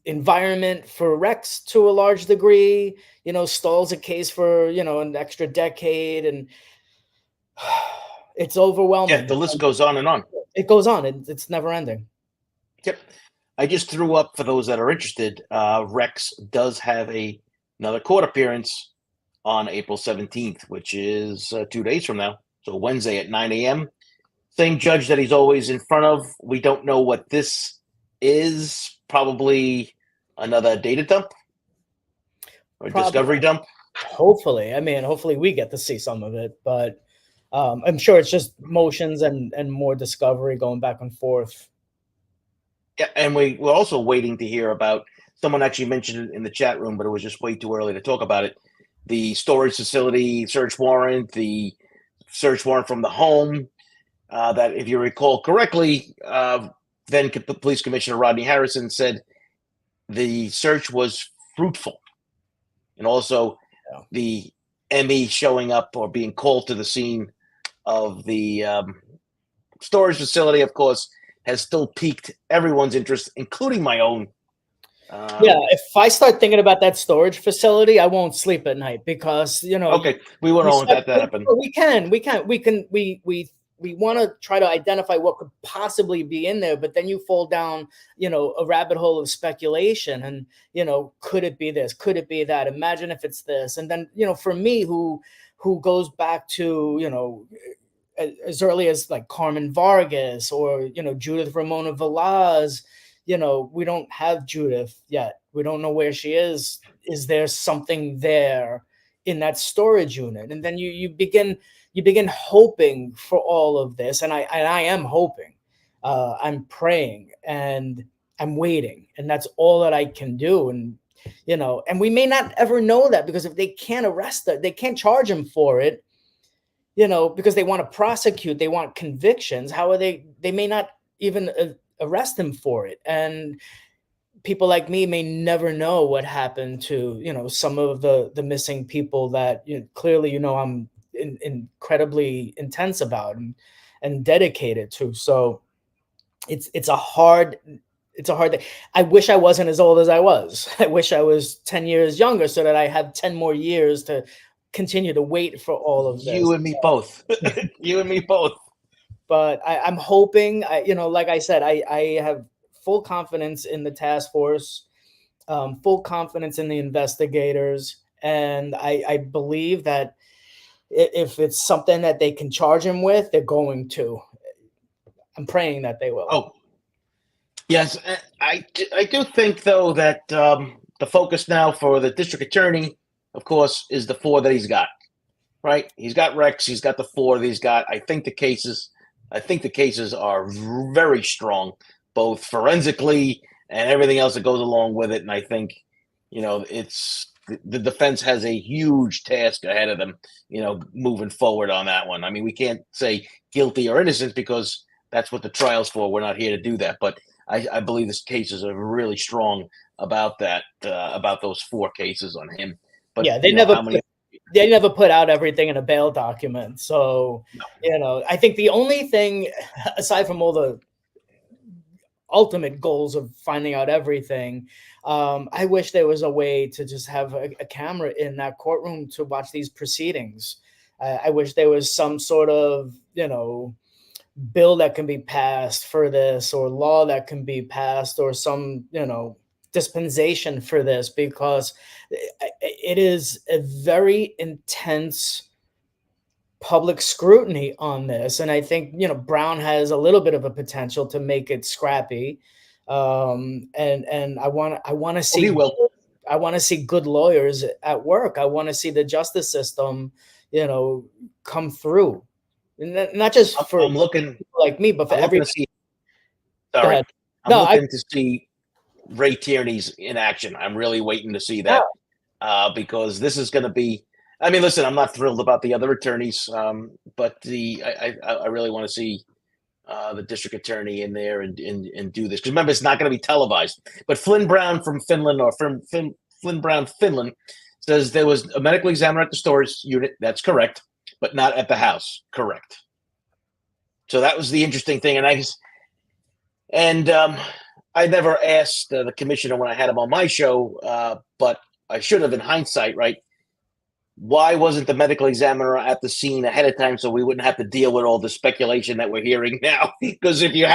environment for Rex to a large degree, stalls a case for an extra decade, and it's Yeah, overwhelming. the list goes on and on. It goes on. It's never ending. Yep. I just threw up, for those that are interested, Rex does have another court appearance on April 17th, which is 2 days from now. So Wednesday at 9 a.m. Same judge that he's always in front of. We don't know what this is. Probably another data dump or discovery dump. Hopefully. I mean, hopefully we get to see some of it, but I'm sure it's just motions and more discovery going back and forth. Yeah, and we're also waiting to hear about, someone actually mentioned it in the chat room, but it was just way too early to talk about it. The storage facility search warrant, the search warrant from the home, that, if you recall correctly, then Police Commissioner Rodney Harrison said the search was fruitful. And also the ME showing up or being called to the scene of the storage facility, of course, has still piqued everyone's interest, including my own. Yeah, if I start thinking about that storage facility, I won't sleep at night, because okay, we won't want that to happen. We want to try to identify what could possibly be in there, but then you fall down a rabbit hole of speculation, and could it be this, could it be that, imagine if it's this. And then for me, who goes back to as early as like Carmen Vargas or Judith Ramona Velaz. We don't have Judith yet. We don't know where she is. Is there something there in that storage unit? And then you begin hoping for all of this. And I am hoping. I'm praying and I'm waiting. And that's all that I can do. And and we may not ever know that, because if they can't arrest it, they can't charge him for it, because they want to prosecute, they want convictions. How are they may not even arrest him for it. And people like me may never know what happened to some of the missing people that clearly I'm incredibly intense about and dedicated to. So it's a hard thing. I wish I wasn't as old as I was. I wish I was 10 years younger, so that I have 10 more years to continue to wait for all of this. You and me both. You and me both. But I'm hoping, like I said, I have full confidence in the task force, full confidence in the investigators. And I believe that if it's something that they can charge him with, they're going to. I'm praying that they will. Oh, yes. I do think, though, that the focus now for the district attorney, of course, is the 4 that he's got, right? He's got Rex. He's got the 4 that he's got. I think the cases are very strong, both forensically and everything else that goes along with it. And I think, it's the defense has a huge task ahead of them, moving forward on that one. I mean, we can't say guilty or innocent because that's what the trial's for. We're not here to do that. But I believe this cases are really strong about that, about those 4 cases on him. But yeah, they never put out everything in a bail document. So, no. I think the only thing, aside from all the ultimate goals of finding out everything, I wish there was a way to just have a camera in that courtroom to watch these proceedings. I wish there was some sort of, bill that can be passed for this, or law that can be passed, or some, dispensation for this, because it is a very intense public scrutiny on this. And I think, Brown has a little bit of a potential to make it scrappy. And I want to see, I want to see good lawyers at work. I want to see the justice system, come through. Not just for I'm looking people like me, but for everybody. I'm looking to see Ray Tierney's in action. I'm really waiting to see that, because this is going to be. I mean, listen, I'm not thrilled about the other attorneys, but I really want to see the district attorney in there and do this, because remember, it's not going to be televised. But Flynn Brown from Finland, or Flynn Brown, Finland, says there was a medical examiner at the storage unit. That's correct, but not at the house. Correct. So that was the interesting thing, and I never asked the commissioner when I had him on my show, but I should have in hindsight, right? Why wasn't the medical examiner at the scene ahead of time so we wouldn't have to deal with all the speculation that we're hearing now? Because if you're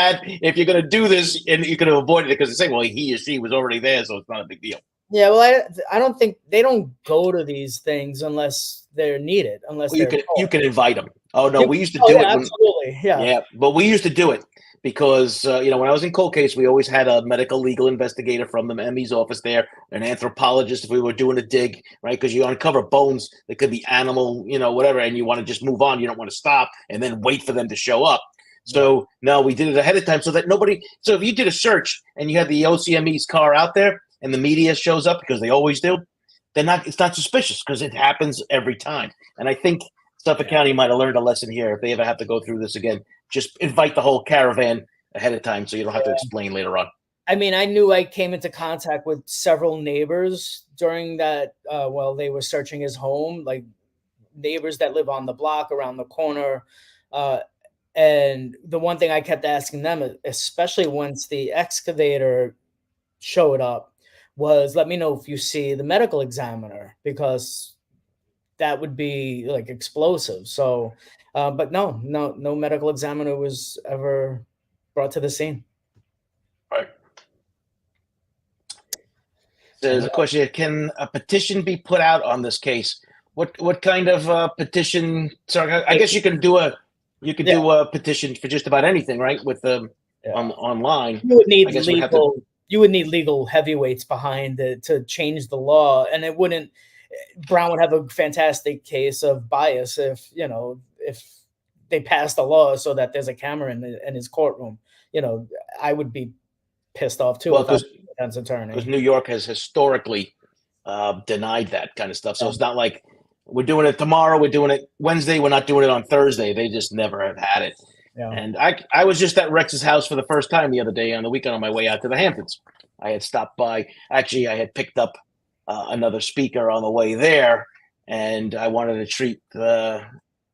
going to do this, and you could have avoided it, because they say, well, he or she was already there, so it's not a big deal. Yeah, well, I don't think they don't go to these things unless they're needed. Unless you can invite them. Oh no, we used to do it. Absolutely, yeah. But we used to do it because when I was in cold case, we always had a medical legal investigator from the ME's office there, an anthropologist if we were doing a dig, right? Because you uncover bones that could be animal, whatever, and you want to just move on. You don't want to stop and then wait for them to show up. So no, we did it ahead of time so that nobody. So if you did a search and you had the OCME's car out there and the media shows up, because they always do, it's not suspicious, because it happens every time. And I think Suffolk County might have learned a lesson here. If they ever have to go through this again, just invite the whole caravan ahead of time so you don't have to explain later on. I mean, I knew I came into contact with several neighbors during that, while they were searching his home, like neighbors that live on the block around the corner. And the one thing I kept asking them, especially once the excavator showed up, was, let me know if you see the medical examiner, because that would be like explosive. So, but no medical examiner was ever brought to the scene. Right. There's a question: can a petition be put out on this case? What kind of petition? Sorry, I guess you can do a do a petition for just about anything, right? With online, you would need legal. You would need legal heavyweights behind it to change the law, and it wouldn't. Brown would have a fantastic case of bias if they passed a law so that there's a camera in his courtroom. I would be pissed off too. Well, as attorney, because New York has historically denied that kind of stuff, so it's not like we're doing it tomorrow, we're doing it Wednesday, we're not doing it on Thursday. They just never have had it. Yeah. And I was just at Rex's house for the first time the other day on the weekend on my way out to the Hamptons. I had stopped by. Actually, I had picked up another speaker on the way there, and I wanted to treat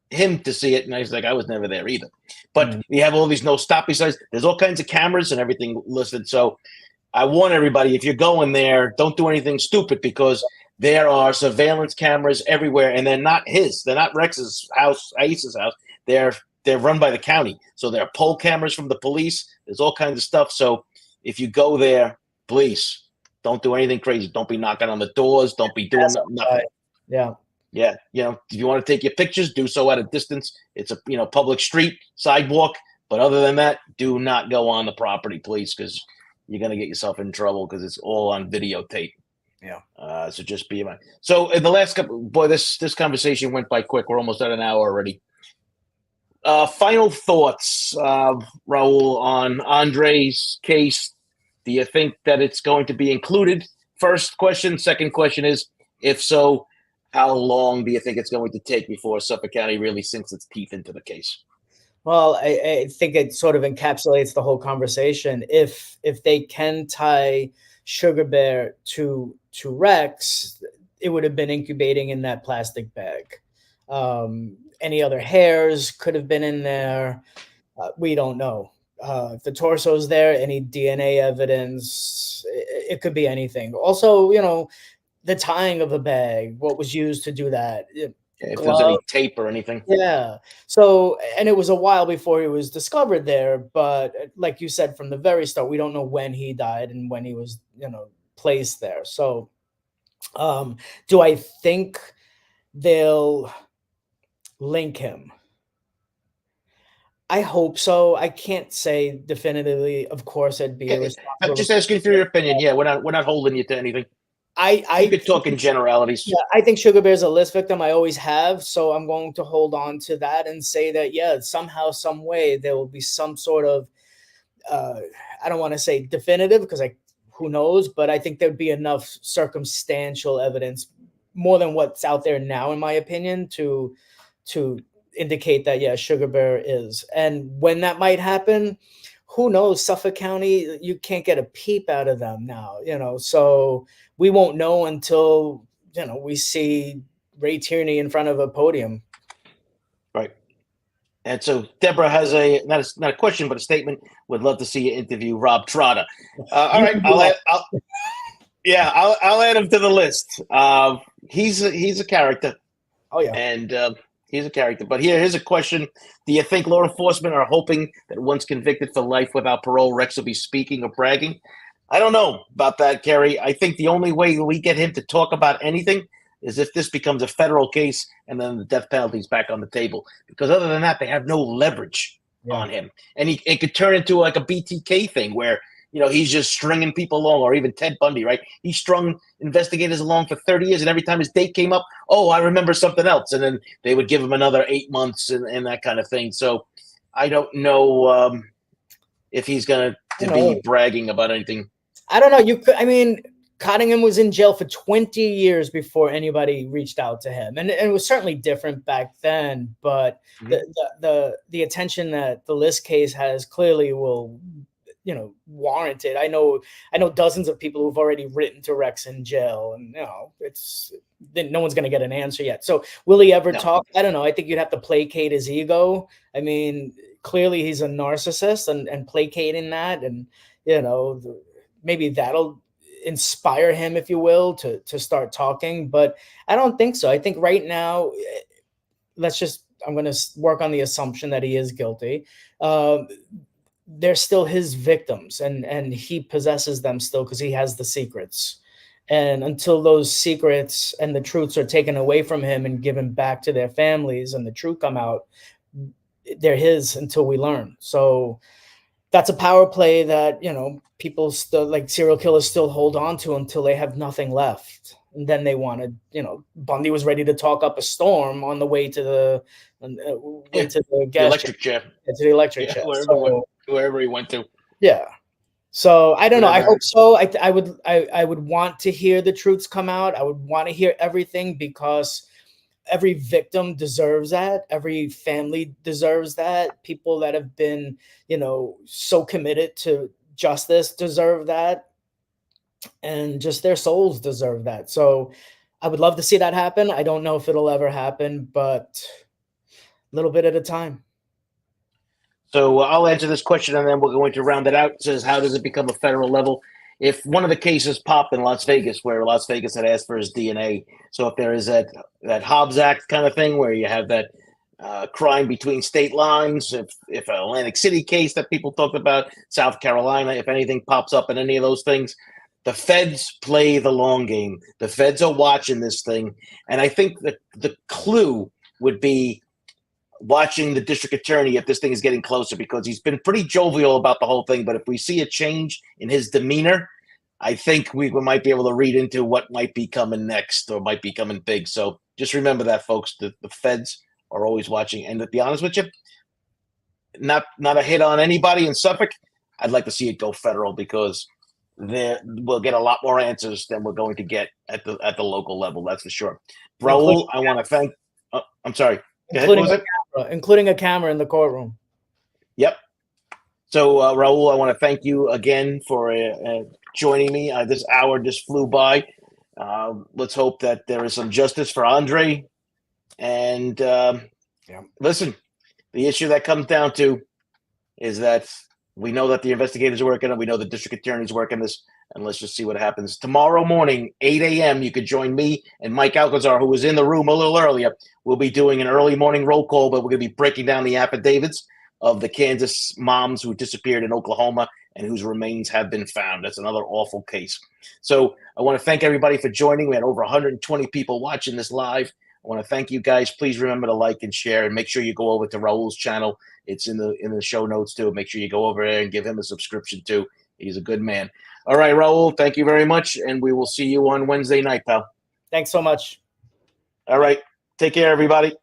him to see it. And I was like, I was never there either. But we have all these no stopping signs. There's all kinds of cameras and everything listed. So I warn everybody, if you're going there, don't do anything stupid, because there are surveillance cameras everywhere, and they're not his. They're not Rex's house, Aissa's house. They're run by the county. So there are poll cameras from the police. There's all kinds of stuff. So if you go there, please don't do anything crazy. Don't be knocking on the doors. Don't be doing nothing. Yeah. Yeah, if you want to take your pictures, do so at a distance. It's a public street, sidewalk. But other than that, do not go on the property, please, because you're going to get yourself in trouble because it's all on videotape. Yeah. So just be in mind. So in the last couple, boy, this conversation went by quick. We're almost at an hour already. Final thoughts, Raul, on Andre's case. Do you think that it's going to be included? First question. Second question is, if so, how long do you think it's going to take before Suffolk County really sinks its teeth into the case? Well, I think it sort of encapsulates the whole conversation. If they can tie Sugar Bear to Rex, it would have been incubating in that plastic bag. Any other hairs could have been in there. We don't know. If the torso's there, any DNA evidence, it could be anything. Also, the tying of a bag, what was used to do that. If there's any tape or anything. Yeah. So, and it was a while before he was discovered there, but like you said, from the very start, we don't know when he died and when he was, placed there. So, do I think they'll link him? I hope so. I can't say definitively. Of course, I'd be I'm just asking for your opinion. Yeah, we're not holding you to anything. You could talk in generalities. Yeah, I think Sugar Bear's a list victim. I always have, so I'm going to hold on to that and say that somehow, some way, there will be some sort of. I don't want to say definitive because who knows, but I think there'd be enough circumstantial evidence, more than what's out there now, in my opinion, to indicate that Sugar Bear is. And when that might happen, who knows? Suffolk County, you can't get a peep out of them now, so we won't know until we see Ray Tierney in front of a podium. Right. And so Deborah has not a question but a statement. Would love to see you interview Rob Trotta. All right, I'll add him to the list. He's a character. Oh yeah. And he's a character. But here's a question. Do you think law enforcement are hoping that once convicted for life without parole, Rex will be speaking or bragging? I don't know about that, Kerry. I think the only way we get him to talk about anything is if this becomes a federal case and then the death penalty is back on the table. Because other than that, they have no leverage on him. And it could turn into like a BTK thing where, he's just stringing people along, or even Ted Bundy, right? He strung investigators along for 30 years, and every time his date came up, I remember something else. And then they would give him another 8 months and that kind of thing. So I don't know if he's going to be bragging about anything. I don't know. Cottingham was in jail for 20 years before anybody reached out to him. And it was certainly different back then, but the attention that the LISK case has clearly will, warranted. I know dozens of people who've already written to Rex in jail, and no one's going to get an answer yet. So will he ever talk? I don't know. I think you'd have to placate his ego. Clearly he's a narcissist, and placating that, and maybe that'll inspire him, if you will, to start talking. But I don't think so. I think right now, I'm going to work on the assumption that he is guilty. They're still his victims, and he possesses them still because he has the secrets. And until those secrets and the truths are taken away from him and given back to their families and the truth come out, they're his until we learn. So that's a power play that, people still, like serial killers, still hold on to until they have nothing left. And then they wanted, Bundy was ready to talk up a storm on the way to the electric chair. To the electric chair. Wherever he went to. Yeah. So I don't know. I hope so. I would want to hear the truths come out. I would want to hear everything, because every victim deserves that. Every family deserves that. People that have been, so committed to justice deserve that. And just their souls deserve that. So I would love to see that happen. I don't know if it'll ever happen, but a little bit at a time. So I'll answer this question, and then we're going to round it out. It says, how does it become a federal level? If one of the cases pop in Las Vegas, where Las Vegas had asked for his DNA, so if there is that Hobbs Act kind of thing where you have that crime between state lines, if an Atlantic City case that people talked about, South Carolina, if anything pops up in any of those things, the feds play the long game. The feds are watching this thing. And I think that the clue would be watching the district attorney if this thing is getting closer, because he's been pretty jovial about the whole thing. But if we see a change in his demeanor, I think we might be able to read into what might be coming next or might be coming big. So just remember that, folks. The feds are always watching. And to be honest with you, not a hit on anybody in Suffolk. I'd like to see it go federal, because we'll get a lot more answers than we're going to get at the local level. That's for sure. Raul, I want to thank. I'm sorry. Including a camera in the courtroom. Yep. So, Raul, I want to thank you again for joining me. This hour just flew by. Let's hope that there is some justice for Andre. And listen, the issue that comes down to is that we know that the investigators are working on it. We know the district attorney's working this. And let's just see what happens. Tomorrow morning, 8 a.m., you could join me and Mike Alcazar, who was in the room a little earlier. We'll be doing an early morning roll call, but we're going to be breaking down the affidavits of the Kansas moms who disappeared in Oklahoma and whose remains have been found. That's another awful case. So I want to thank everybody for joining. We had over 120 people watching this live. I want to thank you guys. Please remember to like and share, and make sure you go over to Raul's channel. It's in the show notes too. Make sure you go over there and give him a subscription too. He's a good man. All right, Raul, thank you very much, and we will see you on Wednesday night, pal. Thanks so much. All right. Take care, everybody.